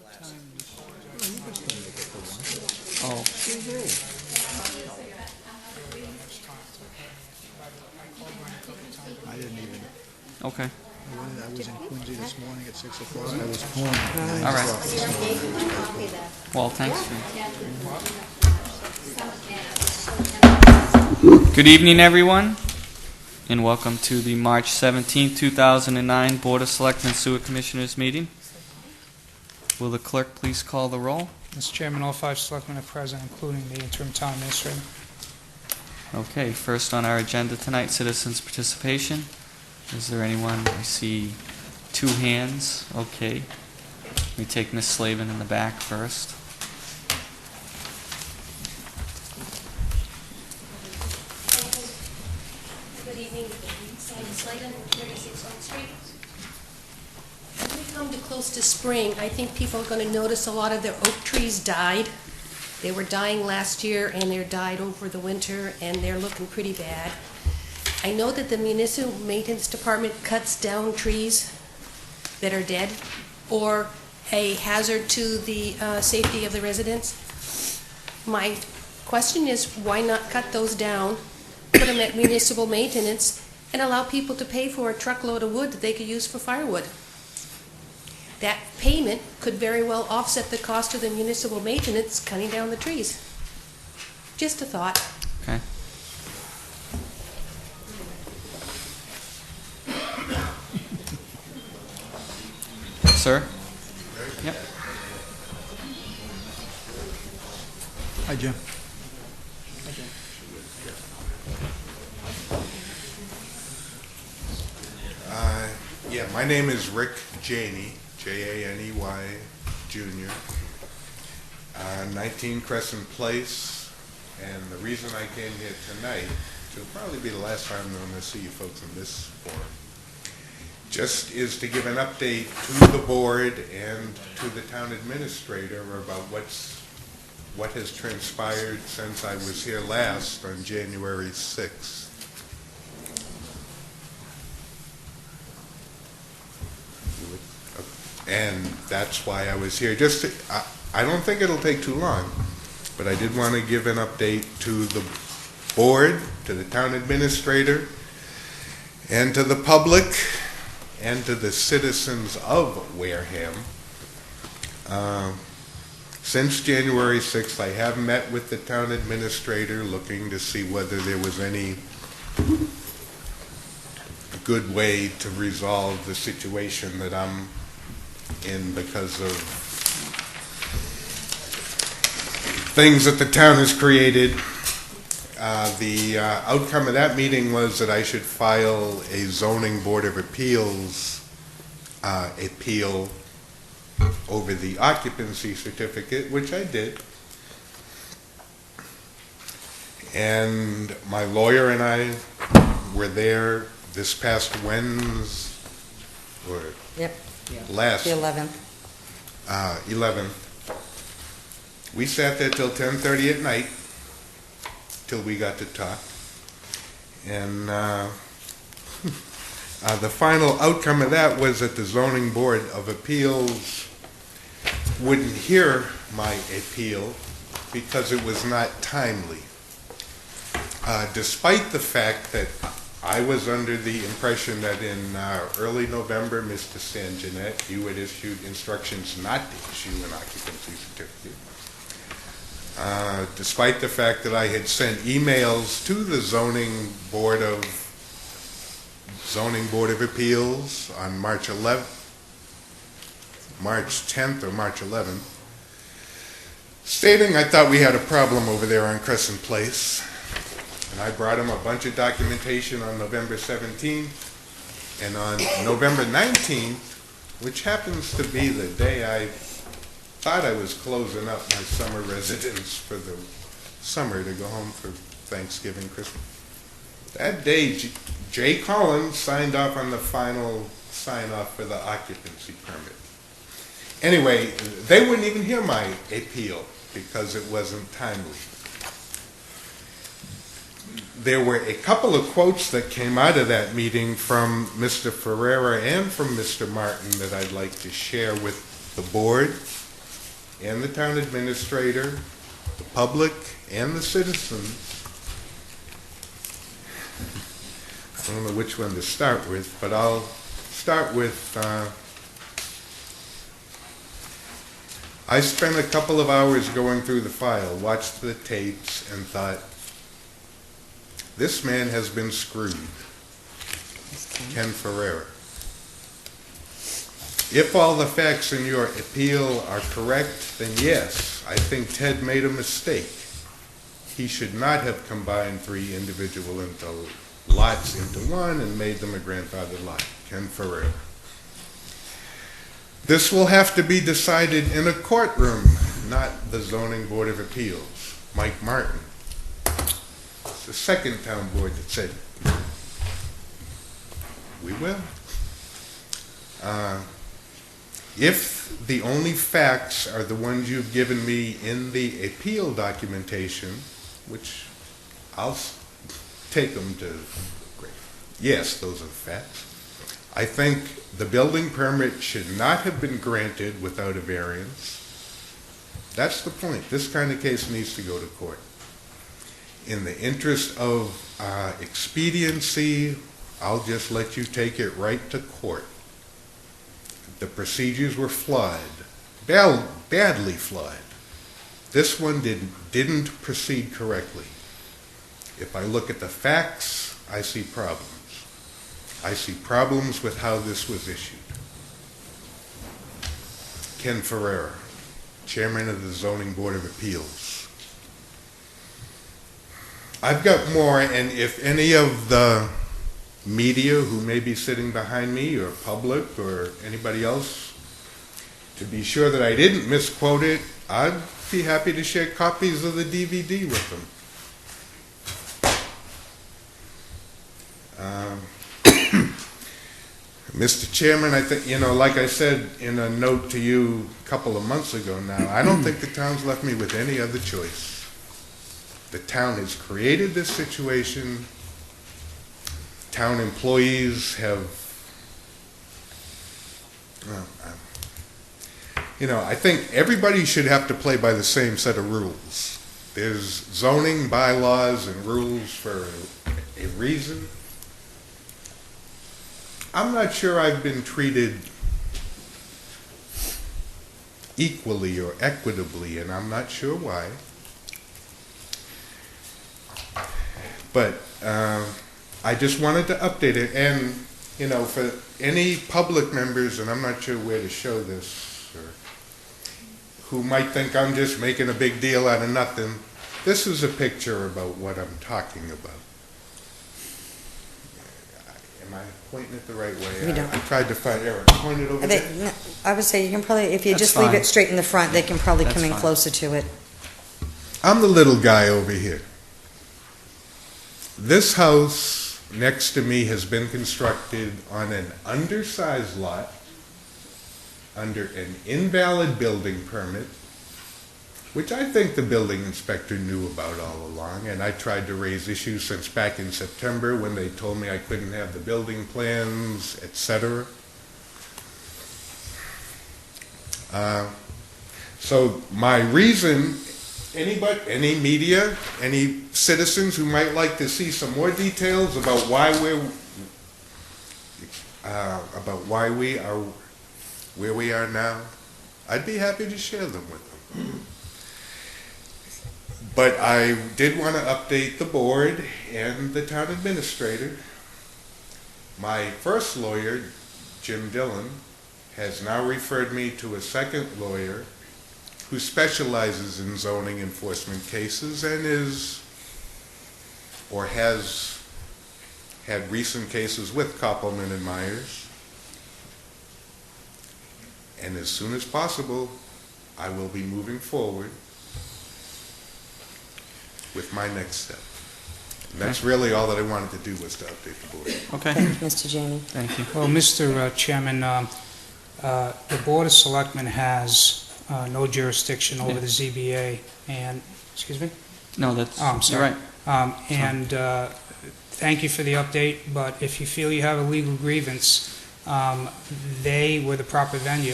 Oh. I didn't even. Okay. I was in Quincy this morning at 6 o'clock. I was home at 9 All right. o'clock. Well, thanks. Good evening, everyone, and welcome to the March 17, 2009 Board of Selectmen Sewer Commissioners meeting. Will the clerk please call the roll? Mr. Chairman, all 5 selectmen are present, including the interim town administrator. Okay, first on our agenda tonight, citizens' participation. Is there anyone? I see 2 hands. Okay. We take Ms. Slavin in the back first. Good evening. Sally Slavin, 36 Oak Street. As we come to close to spring, I think people are going to notice a lot of their oak trees died. They were dying last year, and they died over the winter, and they're looking pretty bad. I know that the municipal maintenance department cuts down trees that are dead or a hazard to the safety of the residents. My question is, why not cut those down, put them at municipal maintenance, and allow people to pay for a truckload of wood that they could use for firewood? That payment could very well offset the cost of the municipal maintenance cutting down the trees. Just a thought. Okay. Sir? Yep. Hi, Jim. Yeah, my name is Rick Janey, Janey Jr., 19 Crescent Place, and the reason I came here tonight, which will probably be the last time I'm going to see you folks in this forum, just is to give an update to the board and to the town administrator about what has transpired since I was here last on January 6th. And that's why I was here. I don't think it'll take too long, but I did want to give an update to the board, to the town administrator, and to the public, and to the citizens of Wareham. Since January 6th, I have met with the town administrator looking to see whether there was any good way to resolve the situation that I'm in because of things that the town has created. The outcome of that meeting was that I should file a zoning board of appeals appeal over the occupancy certificate, which I did. And my lawyer and I were there this past Wednesday, or Yep, last the 11th. 11th. We sat there till 10:30 at night, till we got to talk. And the final outcome of that was that the Zoning Board of Appeals wouldn't hear my appeal because it was not timely. Despite the fact that I was under the impression that in early November, Mr. Sanjanet, you had issued instructions not to issue an occupancy certificate. Despite the fact that I had sent emails to the Zoning Board of Appeals on March 10th or March 11th, stating I thought we had a problem over there on Crescent Place. And I brought him a bunch of documentation on November 17th, and on November 19th, which happens to be the day I thought I was closing up my summer residence for the summer to go home for Thanksgiving, Christmas. That day, Jay Collins signed off on the final sign-off for the occupancy permit. Anyway, they wouldn't even hear my appeal because it wasn't timely. There were a couple of quotes that came out of that meeting from Mr. Ferreira and from Mr. Martin that I'd like to share with the board. and the town administrator, the public, and the citizens. I don't know which one to start with, but I'll start with, I spent a couple of hours going through the file, watched the tapes, and thought, this man has been screwed. Ken Ferreira. If all the facts in your appeal are correct, then yes, I think Ted made a mistake. He should not have combined 3 individual lots into one and made them a grandfathered lot. Ken Ferreira. This will have to be decided in a courtroom, not the Zoning Board of Appeals. Mike Martin. It's the second town board that said, we will. If the only facts are the ones you've given me in the appeal documentation, which I'll take them to, yes, those are the facts. I think the building permit should not have been granted without a variance. That's the point. This kind of case needs to go to court. In the interest of expediency, I'll just let you take it right to court. The procedures were flawed, badly flawed. This one didn't proceed correctly. If I look at the facts, I see problems. I see problems with how this was issued. Ken Ferreira, Chairman of the Zoning Board of Appeals. I've got more, and if any of the media who may be sitting behind me, or public, or anybody else, to be sure that I didn't misquote it, I'd be happy to share copies of the DVD with them. Mr. Chairman, I think, like I said in a note to you a couple of months ago now, I don't think the town's left me with any other choice. The town has created this situation. Town employees have, I think everybody should have to play by the same set of rules. There's zoning bylaws and rules for a reason. I'm not sure I've been treated equally or equitably, and I'm not sure why. But I just wanted to update it, and for any public members, and I'm not sure where to show this, or who might think I'm just making a big deal out of nothing, this is a picture about what I'm talking about. Am I pointing it the right way? We don't. I tried to find Eric. Point it over there. I would say you can probably, if you That's just leave fine. it straight in the front, they can probably That's come in fine. closer to it. I'm the little guy over here. This house next to me has been constructed on an undersized lot under an invalid building permit, which I think the building inspector knew about all along, and I tried to raise issues since back in September when they told me I couldn't have the building plans, etc. So my reason, any media, any citizens who might like to see some more details about why we are where we are now, I'd be happy to share them with them. But I did want to update the board and the town administrator. My first lawyer, Jim Dillon, has now referred me to a second lawyer who specializes in zoning enforcement cases and has had recent cases with Koppelman and Myers. And as soon as possible, I will be moving forward with my next step. And that's really all that I wanted to do, was to update the board. Okay, Thank you, Mr. Janey. thank you. Well, Mr. Chairman, the Board of Selectmen has no jurisdiction over the ZBA, and, excuse me? No, that's, Oh, I'm you're sorry. right. And thank you for the update, but if you feel you have a legal grievance, they were the proper venue.